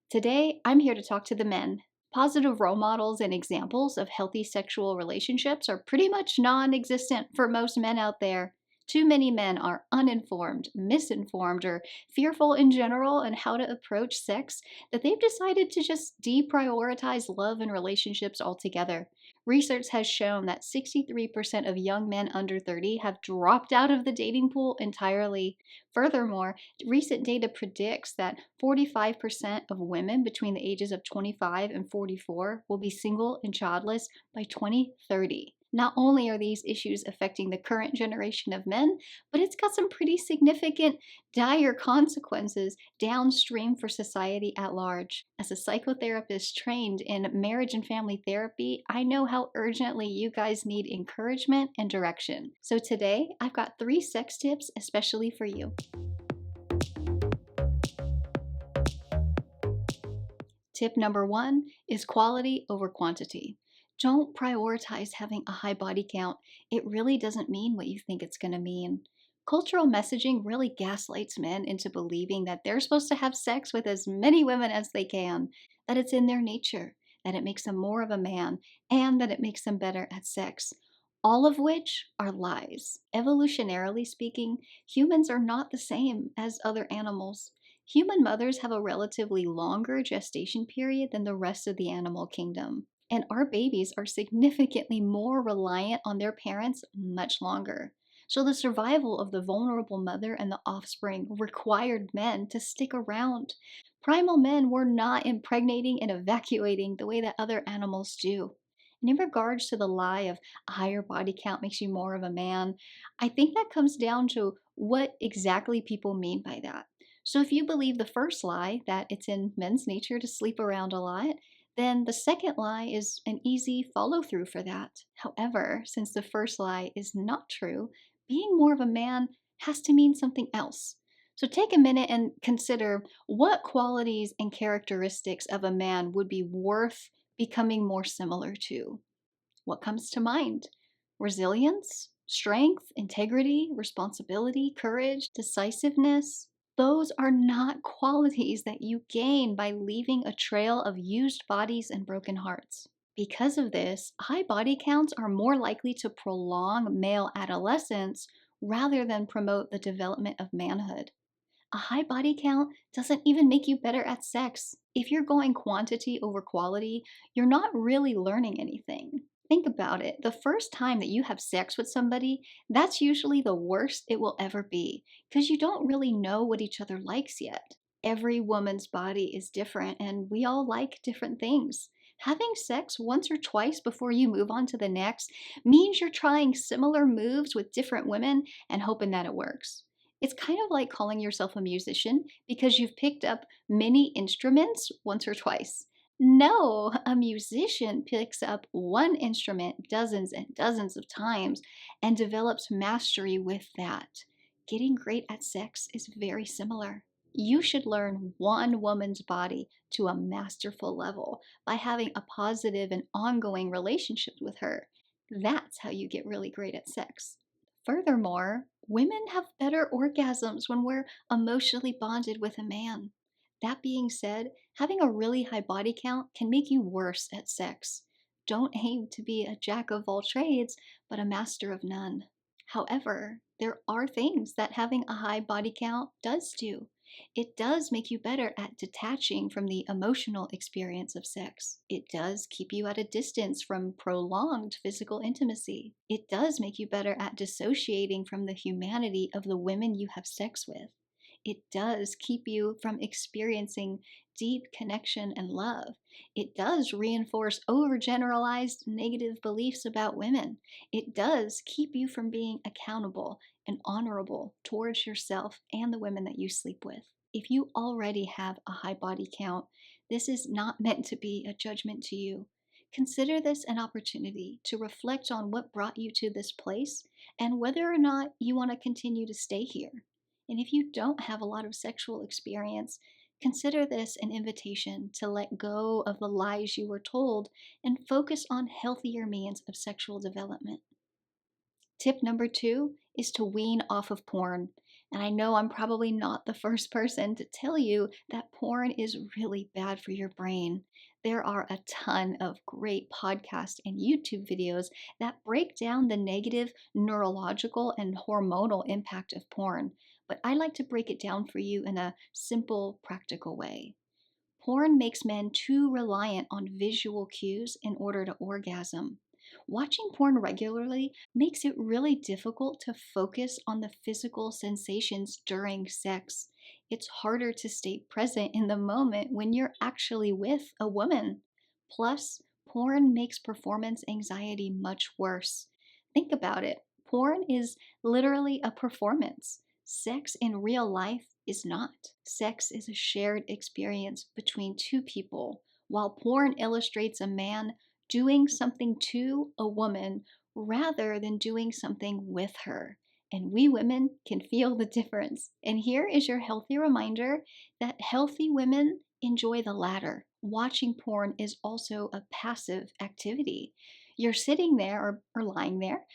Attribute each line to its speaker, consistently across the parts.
Speaker 1: Today, I'm here to talk to the men. Positive role models and examples of healthy sexual relationships are pretty much non existent for most men out there. Too many men are uninformed, misinformed, or fearful in general in how to approach sex that they've decided to just deprioritize love and relationships altogether. Research has shown that 63% of young men under 30 have dropped out of the dating pool entirely. Furthermore, recent data predicts that 45% of women between the ages of 25 and 44 will be single and childless by 2030. Not only are these issues affecting the current generation of men, but it's got some pretty significant, dire consequences downstream for society at large. As a psychotherapist trained in marriage and family therapy, I know how urgently you guys need encouragement and direction. So today, I've got 3 sex tips especially for you. Tip number 1 is quality over quantity. Don't prioritize having a high body count. It really doesn't mean what you think it's going to mean. Cultural messaging really gaslights men into believing that they're supposed to have sex with as many women as they can, that it's in their nature, that it makes them more of a man, and that it makes them better at sex. All of which are lies. Evolutionarily speaking, humans are not the same as other animals. Human mothers have a relatively longer gestation period than the rest of the animal kingdom, and our babies are significantly more reliant on their parents much longer. So, the survival of the vulnerable mother and the offspring required men to stick around. Primal men were not impregnating and evacuating the way that other animals do. And in regards to the lie of a higher body count makes you more of a man, I think that comes down to what exactly people mean by that. So if you believe the first lie, that it's in men's nature to sleep around a lot, then the second lie is an easy follow through for that. However, since the first lie is not true, being more of a man has to mean something else. So take a minute and consider what qualities and characteristics of a man would be worth becoming more similar to. What comes to mind? Resilience, strength, integrity, responsibility, courage, decisiveness. Those are not qualities that you gain by leaving a trail of used bodies and broken hearts. Because of this, high body counts are more likely to prolong male adolescence rather than promote the development of manhood. A high body count doesn't even make you better at sex. If you're going quantity over quality, you're not really learning anything. Think about it. The first time that you have sex with somebody, that's usually the worst it will ever be because you don't really know what each other likes yet. Every woman's body is different and we all like different things. Having sex once or twice before you move on to the next means you're trying similar moves with different women and hoping that it works. It's kind of like calling yourself a musician because you've picked up many instruments once or twice. No, a musician picks up one instrument dozens and dozens of times and develops mastery with that. Getting great at sex is very similar. You should learn one woman's body to a masterful level by having a positive and ongoing relationship with her. That's how you get really great at sex. Furthermore, women have better orgasms when we're emotionally bonded with a man. That being said, having a really high body count can make you worse at sex. Don't aim to be a jack of all trades, but a master of none. However, there are things that having a high body count does do. It does make you better at detaching from the emotional experience of sex. It does keep you at a distance from prolonged physical intimacy. It does make you better at dissociating from the humanity of the women you have sex with. It does keep you from experiencing deep connection and love. It does reinforce overgeneralized negative beliefs about women. It does keep you from being accountable and honorable towards yourself and the women that you sleep with. If you already have a high body count, this is not meant to be a judgment to you. Consider this an opportunity to reflect on what brought you to this place and whether or not you want to continue to stay here. And if you don't have a lot of sexual experience, consider this an invitation to let go of the lies you were told and focus on healthier means of sexual development. Tip number 2 is to wean off of porn. And I know I'm probably not the first person to tell you that porn is really bad for your brain. There are a ton of great podcasts and YouTube videos that break down the negative neurological and hormonal impact of porn, but I like to break it down for you in a simple, practical way. Porn makes men too reliant on visual cues in order to orgasm. Watching porn regularly makes it really difficult to focus on the physical sensations during sex. It's harder to stay present in the moment when you're actually with a woman. Plus, porn makes performance anxiety much worse. Think about it. Porn is literally a performance. Sex in real life is not. Sex is a shared experience between two people, while porn illustrates a man doing something to a woman rather than doing something with her. And we women can feel the difference. And here is your healthy reminder that healthy women enjoy the latter. Watching porn is also a passive activity. You're sitting there or lying there,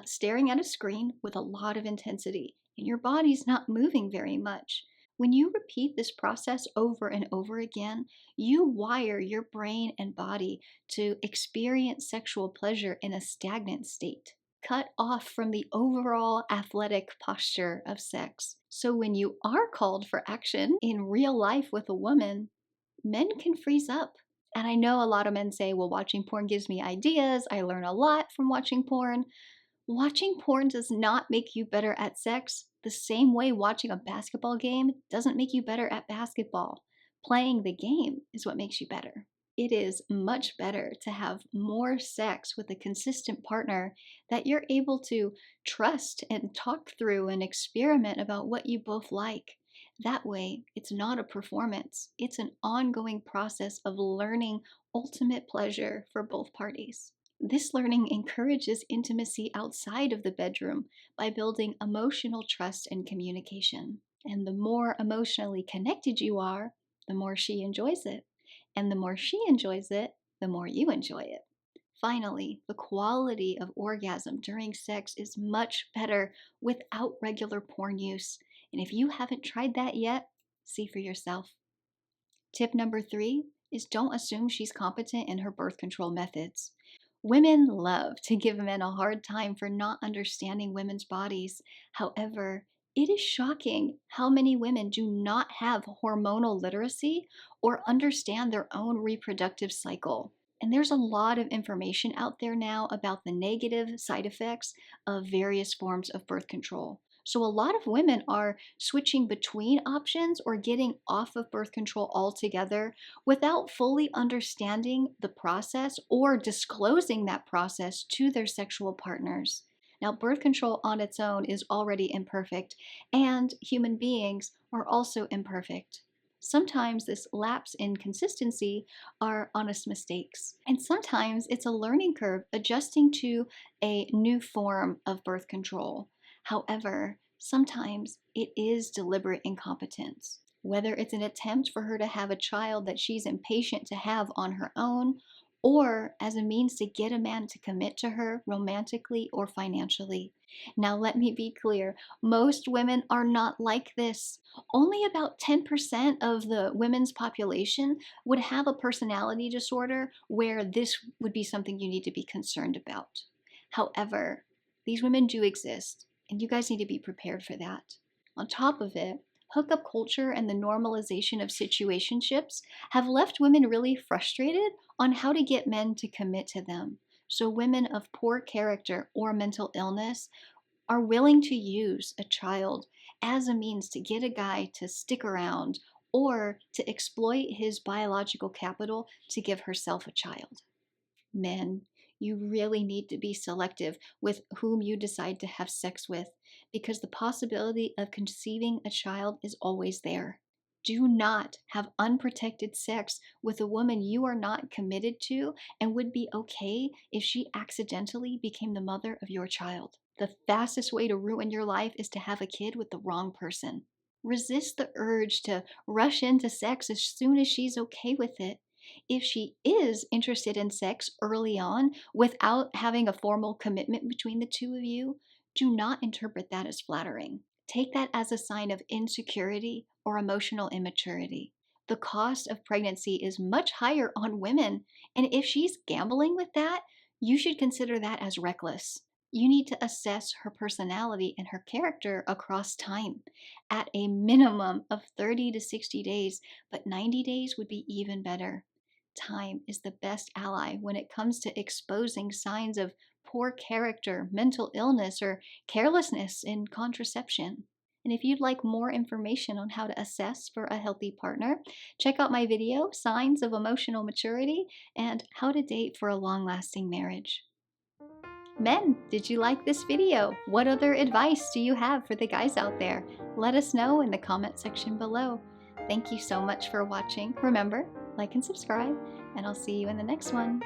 Speaker 1: staring at a screen with a lot of intensity, and your body's not moving very much. When you repeat this process over and over again, you wire your brain and body to experience sexual pleasure in a stagnant state, cut off from the overall athletic posture of sex. So when you are called for action in real life with a woman, men can freeze up. And I know a lot of men say, well, watching porn gives me ideas. I learn a lot from watching porn. Watching porn does not make you better at sex the same way watching a basketball game doesn't make you better at basketball. Playing the game is what makes you better. It is much better to have more sex with a consistent partner that you're able to trust and talk through and experiment about what you both like. That way, it's not a performance, it's an ongoing process of learning ultimate pleasure for both parties. This learning encourages intimacy outside of the bedroom by building emotional trust and communication. And the more emotionally connected you are, the more she enjoys it. And the more she enjoys it, the more you enjoy it. Finally, the quality of orgasm during sex is much better without regular porn use. And if you haven't tried that yet, see for yourself. Tip number 3 is don't assume she's competent in her birth control methods. Women love to give men a hard time for not understanding women's bodies. However, it is shocking how many women do not have hormonal literacy or understand their own reproductive cycle. And there's a lot of information out there now about the negative side effects of various forms of birth control. So, a lot of women are switching between options or getting off of birth control altogether without fully understanding the process or disclosing that process to their sexual partners. Now, birth control on its own is already imperfect, and human beings are also imperfect. Sometimes this lapse in consistency are honest mistakes, and sometimes it's a learning curve adjusting to a new form of birth control. However, sometimes it is deliberate incompetence. Whether it's an attempt for her to have a child that she's impatient to have on her own, or as a means to get a man to commit to her romantically or financially. Now, let me be clear, most women are not like this. Only about 10% of the women's population would have a personality disorder where this would be something you need to be concerned about. However, these women do exist, and you guys need to be prepared for that. On top of it, hookup culture and the normalization of situationships have left women really frustrated on how to get men to commit to them. So, women of poor character or mental illness are willing to use a child as a means to get a guy to stick around or to exploit his biological capital to give herself a child. Men, you really need to be selective with whom you decide to have sex with because the possibility of conceiving a child is always there. Do not have unprotected sex with a woman you are not committed to and would be okay if she accidentally became the mother of your child. The fastest way to ruin your life is to have a kid with the wrong person. Resist the urge to rush into sex as soon as she's okay with it. If she is interested in sex early on without having a formal commitment between the two of you, do not interpret that as flattering. take that as a sign of insecurity or emotional immaturity. The cost of pregnancy is much higher on women, and if she's gambling with that, you should consider that as reckless. You need to assess her personality and her character across time at a minimum of 30 to 60 days, but 90 days would be even better. Time is the best ally when it comes to exposing signs of poor character, mental illness, or carelessness in contraception. And if you'd like more information on how to assess for a healthy partner, check out my video, Signs of Emotional Maturity and How to Date for a Long-Lasting Marriage. Men, did you like this video? What other advice do you have for the guys out there? Let us know in the comment section below. Thank you so much for watching. Remember, like and subscribe, and I'll see you in the next one.